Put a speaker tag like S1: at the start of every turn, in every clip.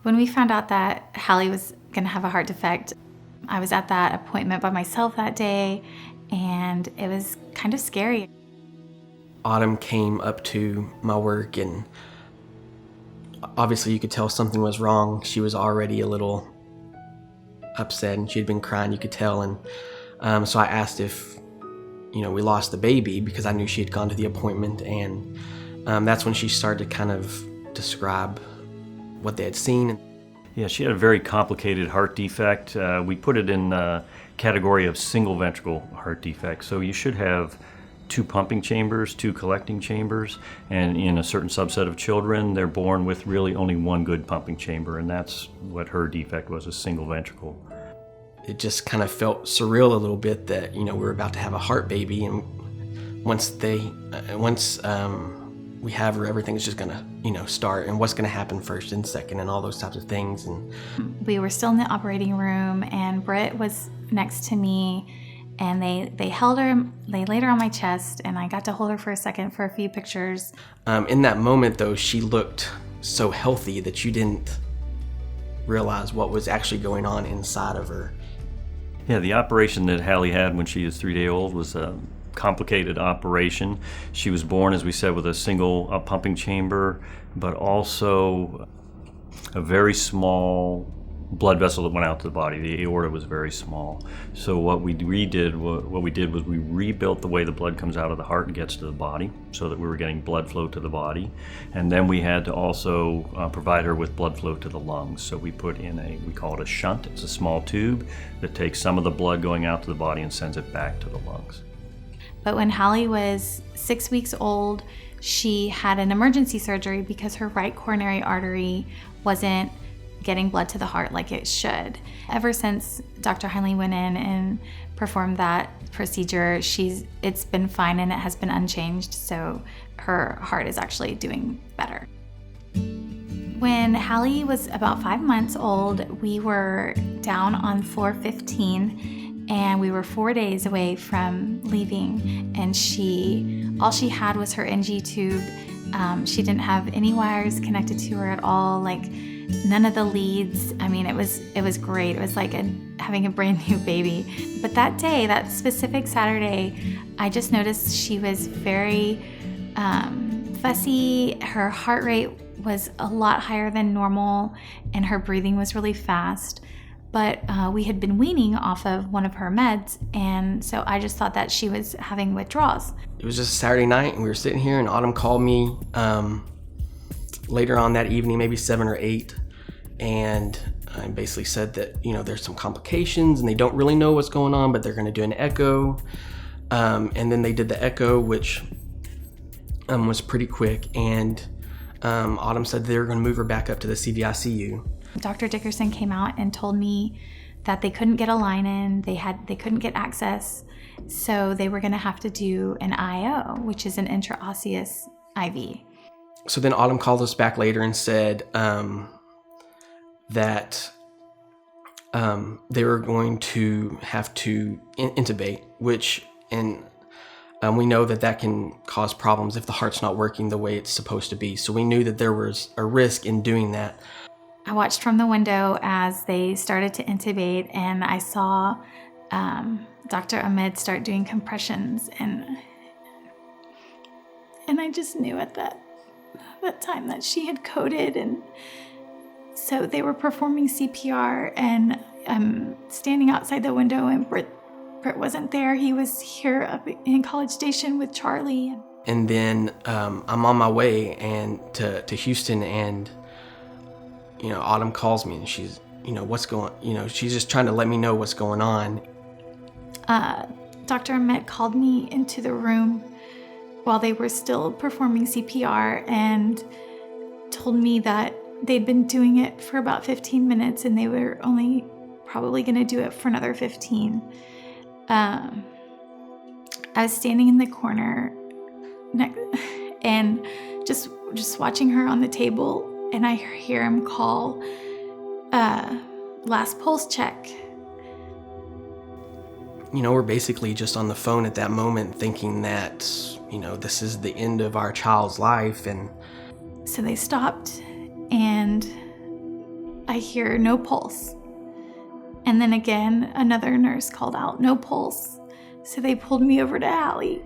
S1: When we found out that Halle was going to have a heart defect, I was at that appointment by myself that day, and it was kind of scary.
S2: Autumn came up to my work, and obviously you could tell something was wrong. She was already a little upset, and she had been crying, you could tell. And so I asked if, we lost the baby, because I knew she had gone to the appointment, and that's when she started to kind of describe what they had seen.
S3: Yeah, she had a very complicated heart defect. We put it in the category of single ventricle heart defect. So you should have 2 pumping chambers, 2 collecting chambers, and in a certain subset of children, they're born with really only 1 good pumping chamber, and that's what her defect was, a single ventricle.
S2: It just kind of felt surreal a little bit that, we were about to have a heart baby, and once we have her, everything's just gonna, start, and what's gonna happen first and second, and all those types of things. And
S1: we were still in the operating room, and Britt was next to me, and they held her, they laid her on my chest, and I got to hold her for a second for a few pictures.
S2: In that moment, though, she looked so healthy that you didn't realize what was actually going on inside of her.
S3: Yeah, the operation that Halle had when she was 3-day-old was a complicated operation. She was born, as we said, with a single pumping chamber, but also a very small blood vessel that went out to the body. The aorta was very small. So what we did was we rebuilt the way the blood comes out of the heart and gets to the body, so that we were getting blood flow to the body. And then we had to also provide her with blood flow to the lungs. So we put in we call it a shunt. It's a small tube that takes some of the blood going out to the body and sends it back to the lungs.
S1: But when Halle was 6 weeks old, she had an emergency surgery because her right coronary artery wasn't getting blood to the heart like it should. Ever since Dr. Halle went in and performed that procedure, it's been fine and it has been unchanged, so her heart is actually doing better. When Halle was about 5 months old, we were down on floor 15, and we were 4 days away from leaving, and all she had was her NG tube. She didn't have any wires connected to her at all, like none of the leads. I mean, it was great. It was like having a brand new baby. But that day, that specific Saturday, I just noticed she was very fussy. Her heart rate was a lot higher than normal, and her breathing was really fast. But we had been weaning off of one of her meds, and so I just thought that she was having withdrawals.
S2: It was just Saturday night, and we were sitting here, and Autumn called me later on that evening, maybe 7 or 8, and I basically said that, there's some complications, and they don't really know what's going on, but they're going to do an echo. And then they did the echo, which was pretty quick, and Autumn said they were going to move her back up to the CVICU.
S1: Dr. Dickerson came out and told me that they couldn't get a line in, they couldn't get access, so they were going to have to do an IO, which is an intraosseous IV.
S2: So then Autumn called us back later and said that they were going to have to intubate, and we know that can cause problems if the heart's not working the way it's supposed to be. So we knew that there was a risk in doing that.
S1: I watched from the window as they started to intubate, and I saw Dr. Ahmed start doing compressions, and I just knew at that time that she had coded, and so they were performing CPR, and I'm standing outside the window, and Britt wasn't there. He was here up in College Station with Charlie.
S2: And then I'm on my way to Houston, and Autumn calls me, and she's, she's just trying to let me know what's going on.
S1: Dr. Ahmed called me into the room, while they were still performing CPR and told me that they'd been doing it for about 15 minutes and they were only probably going to do it for another 15. I was standing in the corner and just watching her on the table, and I hear him call last pulse check.
S2: We're basically just on the phone at that moment thinking that, this is the end of our child's life. And
S1: so they stopped, and I hear no pulse. And then again, another nurse called out, no pulse. So they pulled me over to Halle.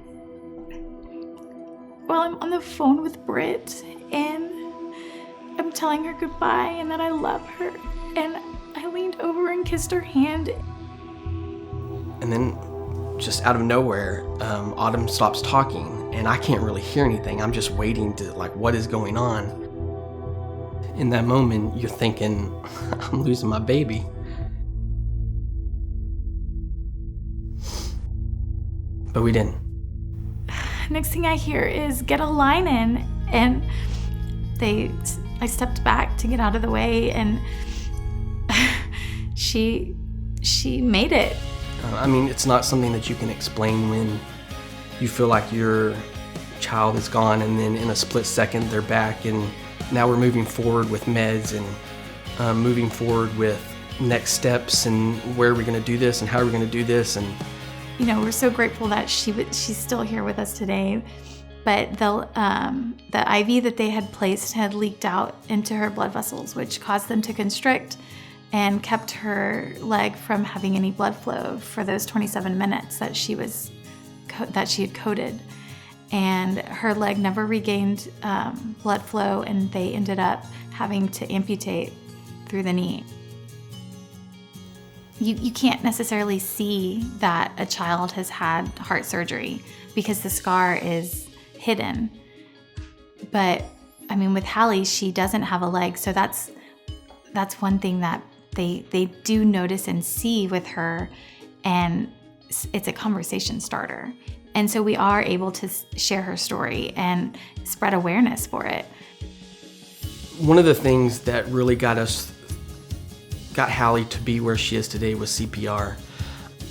S1: While I'm on the phone with Britt, and I'm telling her goodbye and that I love her, and I leaned over and kissed her hand.
S2: And then, just out of nowhere, Autumn stops talking, and I can't really hear anything. I'm just waiting to, what is going on? In that moment, you're thinking, I'm losing my baby. But we didn't.
S1: Next thing I hear is get a line in, and I stepped back to get out of the way, and she made it.
S2: It's not something that you can explain when you feel like your child is gone, and then in a split second they're back, and now we're moving forward with meds and moving forward with next steps and where are we going to do this and how are we going to do this. And
S1: we're so grateful that she's still here with us today. But the IV that they had placed had leaked out into her blood vessels, which caused them to constrict and kept her leg from having any blood flow for those 27 minutes that she had coded. And her leg never regained blood flow, and they ended up having to amputate through the knee. You can't necessarily see that a child has had heart surgery because the scar is hidden. But with Halle, she doesn't have a leg, so that's one thing that they do notice and see with her, and it's a conversation starter. And so we are able to share her story and spread awareness for it.
S2: One of the things that really got Halle to be where she is today was CPR.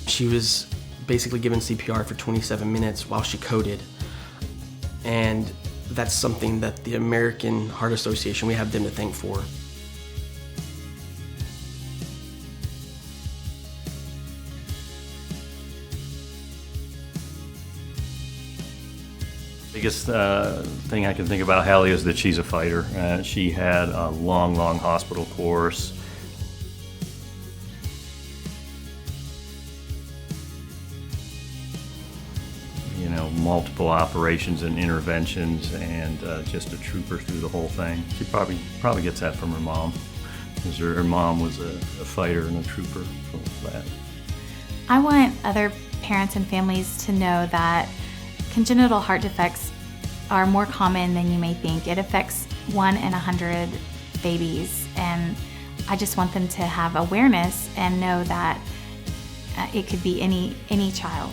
S2: She was basically given CPR for 27 minutes while she coded. And that's something that the American Heart Association, we have them to thank for.
S3: Biggest thing I can think about Halle is that she's a fighter. She had a long hospital course. Multiple operations and interventions, and just a trooper through the whole thing. She probably gets that from her mom, because her mom was a fighter and a trooper for that.
S1: I want other parents and families to know that congenital heart defects are more common than you may think. It affects 1 in 100 babies, and I just want them to have awareness and know that it could be any child.